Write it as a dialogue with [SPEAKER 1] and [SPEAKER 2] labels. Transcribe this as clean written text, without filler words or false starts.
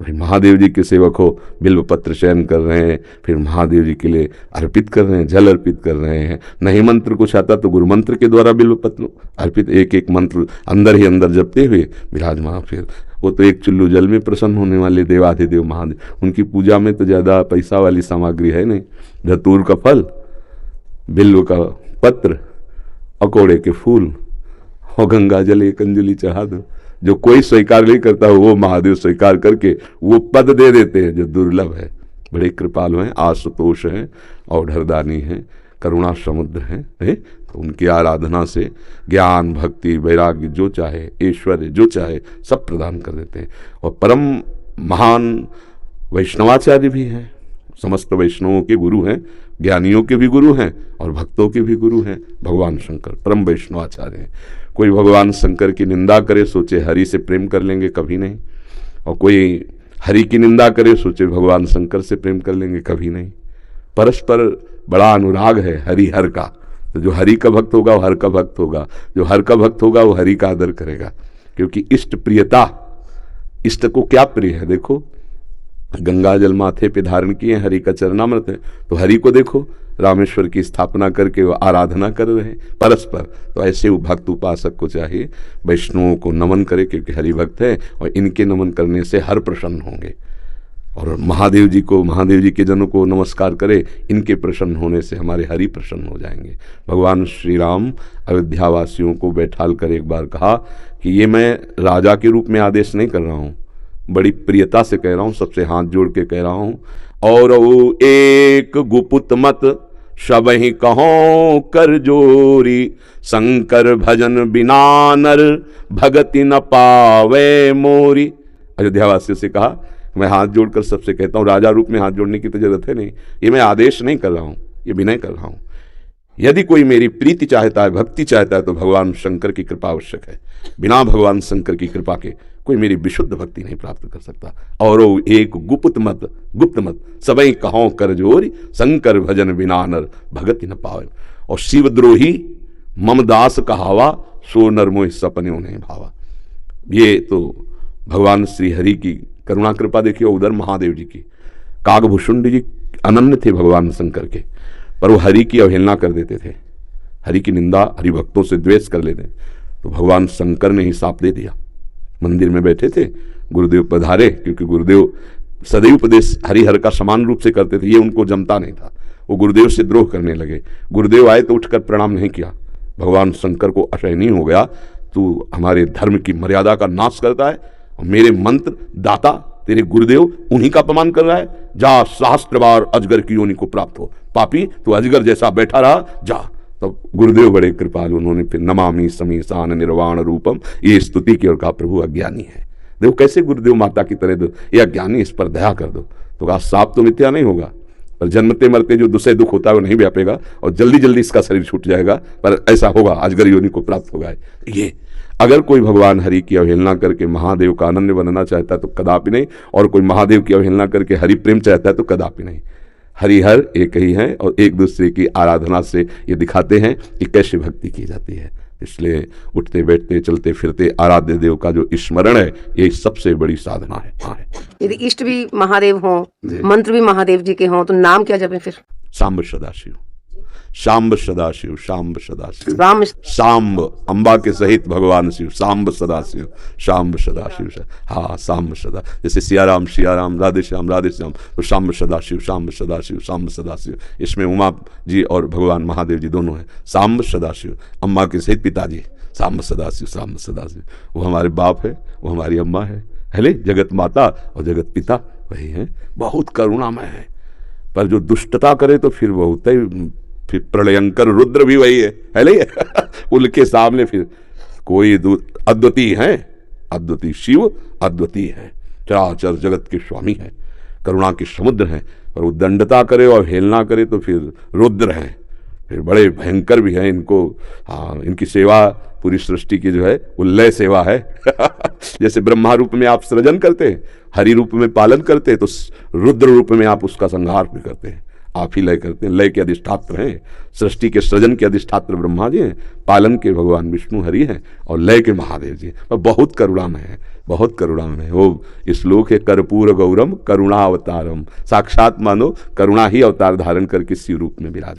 [SPEAKER 1] भाई महादेव जी के सेवक हो, बिल्व पत्र चयन कर रहे हैं, फिर महादेव जी के लिए अर्पित कर रहे हैं, जल अर्पित कर रहे हैं। नहीं मंत्र कुछ आता तो गुरु मंत्र के द्वारा बिल्व पत्र अर्पित, एक एक मंत्र अंदर ही अंदर जपते हुए विराजमान। फिर वो तो एक चुल्लू जल में प्रसन्न होने वाले देवाधिदेव महादेव, उनकी पूजा में तो ज़्यादा पैसा वाली सामग्री है नहीं। धतूर का फल, बिल्व का पत्र, अकोड़े के फूल और गंगा जल एक अंजलि चढ़ा दो। जो कोई स्वीकार नहीं करता हो वो महादेव स्वीकार करके वो पद दे देते हैं जो दुर्लभ है। बड़े कृपालु हैं, आशुतोष हैं, औढ़रदानी हैं, करुणा समुद्र हैं। तो उनकी आराधना से ज्ञान, भक्ति, वैराग्य जो चाहे, ऐश्वर्य जो चाहे सब प्रदान कर देते हैं। और परम महान वैष्णवाचार्य भी हैं, समस्त वैष्णवों के गुरु हैं, ज्ञानियों के भी गुरु हैं और भक्तों के भी गुरु हैं। भगवान शंकर परम वैष्णवाचार्य हैं। कोई भगवान शंकर की निंदा करे सोचे हरि से प्रेम कर लेंगे, कभी नहीं। और कोई हरि की निंदा करे सोचे भगवान शंकर से प्रेम कर लेंगे, कभी नहीं। परस्पर बड़ा अनुराग है हरि हर का। तो जो हरि का भक्त होगा वो हर का भक्त होगा, जो हर का भक्त होगा वो हरि का आदर करेगा। क्योंकि इष्ट प्रियता, इष्ट को क्या प्रिय है, देखो गंगा जल माथे पे धारण किए, हरि का चरणामृत है, तो हरि को देखो रामेश्वर की स्थापना करके वो आराधना कर रहे हैं परस्पर। तो ऐसे भक्त उपासक को चाहिए वैष्णवों को नमन करे, क्योंकि हरि भक्त है और इनके नमन करने से हर प्रसन्न होंगे। और महादेव जी को, महादेव जी के जनों को नमस्कार करे, इनके प्रसन्न होने से हमारे हरि प्रसन्न हो जाएंगे। भगवान श्री राम अयोध्यावासियों को बैठाल कर एक बार कहा कि ये मैं राजा के रूप में आदेश नहीं कर रहा हूँ, बड़ी प्रियता से कह रहा हूँ, सबसे हाथ जोड़ के कह रहा हूँ। और वो एक गुपुत मत सबहि कहो कर जोरी, शंकर भजन बिना नर भगति न पावे मोरी। अयोध्यावासियों से कहा, मैं हाथ जोड़कर सबसे कहता हूँ, राजा रूप में हाथ जोड़ने की तो जरूरत है नहीं, ये मैं आदेश नहीं कर रहा हूँ, ये विनय कर रहा हूँ। यदि कोई मेरी प्रीति चाहता है, भक्ति चाहता है, तो भगवान शंकर की कृपा आवश्यक है। बिना भगवान शंकर की कृपा के कोई मेरी विशुद्ध भक्ति नहीं प्राप्त कर सकता। और वो एक गुप्त मत सबई कहो कर जोरी, शंकर भजन बिना नर भगति न पावे। और शिवद्रोही मम दास कहावा, सो नर मोहि सपने नहीं भावा। ये तो भगवान श्री हरि की करुणा कृपा देखिए। उधर महादेव जी की, कागभूषुंड जी अनन्य थे भगवान शंकर के, पर वो हरि की अवहेलना कर देते थे, हरि की निंदा, हरि भक्तों से द्वेष कर लेते। तो भगवान शंकर ने ही साप दे दिया। मंदिर में बैठे थे, गुरुदेव पधारे, क्योंकि गुरुदेव सदैव उपदेश हरिहर का समान रूप से करते थे, ये उनको जमता नहीं था। वो गुरुदेव से द्रोह करने लगे। गुरुदेव आए तो उठकर प्रणाम नहीं किया। भगवान शंकर को असहनीय हो गया, तू हमारे धर्म की मर्यादा का नाश करता है और मेरे मंत्र दाता तेरे गुरुदेव उन्हीं का अपमान कर रहा है। जा, सहस्त्र बार अजगर की योनि को प्राप्त हो, पापी तू अजगर जैसा बैठा रहा, जा। तो गुरुदेव बड़े कृपालु, उन्होंने फिर नमामि समीसान निर्वाण रूपम ये स्तुति की और कहा प्रभु अज्ञानी है। देखो कैसे गुरुदेव माता की तरह, ये अज्ञानी, इस पर दया कर दो। तो कहा साप तो मिथ्या नहीं होगा, पर जन्मते मरते जो दूसरे दुख होता है वो नहीं व्यापेगा और जल्दी जल्दी इसका शरीर छूट जाएगा, पर ऐसा होगा, अजगर योनि को प्राप्त होगा। ये अगर कोई भगवान हरि की अवहेलना करके महादेव का अनन्य बनना चाहता है तो कदापि नहीं, और कोई महादेव की अवहेलना करके हरि प्रेम चाहता है तो कदापि नहीं। हरिहर एक ही हैं और एक दूसरे की आराधना से ये दिखाते हैं कि कैसे भक्ति की जाती है। इसलिए उठते बैठते चलते फिरते आराध्य देव का जो स्मरण है, ये सबसे बड़ी साधना है।
[SPEAKER 2] यदि इष्ट भी महादेव हों, मंत्र भी महादेव जी के हों, तो नाम क्या जपें फिर?
[SPEAKER 1] सांब सदाशिव, शाम्ब सदाशिव, शाम्ब सदाशिव,
[SPEAKER 2] शाम्ब
[SPEAKER 1] अम्बा के सहित भगवान शिव, शाम्ब सदाशिव, शाम्ब सदाशिव। हाँ, शाम्ब सदा, जैसे सियाराम सियाराम, राधे श्याम राधे श्याम, तो शाम्ब सदाशिव, शाम्ब सदाशिव, शाम्ब सदाशिव। इसमें उमा जी और भगवान महादेव जी दोनों हैं। शाम्ब सदाशिव, अम्बा के सहित पिताजी, शाम्ब सदाशिव, शाम्ब सदाशिव। वो हमारे बाप है, वो हमारी अम्मा है, जगत माता और जगत पिता वही है। बहुत करुणामय है, पर जो दुष्टता करे तो फिर बहुत ही, फिर प्रलयंकर रुद्र भी वही है नहीं उनके सामने फिर कोई अद्वितीय है, अद्वितीय शिव अद्वितीय है, चराचर जगत के स्वामी है, करुणा के समुद्र हैं। पर वो दंडता करे और हेलना करे तो फिर रुद्र हैं, फिर बड़े भयंकर भी हैं। इनको हाँ, इनकी सेवा पूरी सृष्टि की जो है उल्लय सेवा है जैसे ब्रह्मा रूप में आप सृजन करते हैं, हरि रूप में पालन करते हैं, तो रुद्र रूप में आप उसका संहार भी करते हैं। आप ही लय करते हैं, लय के अधिष्ठात्र हैं, सृष्टि के सृजन के अधिष्ठात्र ब्रह्मा जी हैं, पालन के भगवान विष्णु हरि हैं और लय के महादेव जी हैं। बहुत करुणामय है, बहुत करुणामय है। वो श्लोक है कर्पूर गौरम करुणा अवतारम, साक्षात मानो करुणा ही अवतार धारण करके इसी रूप में विराज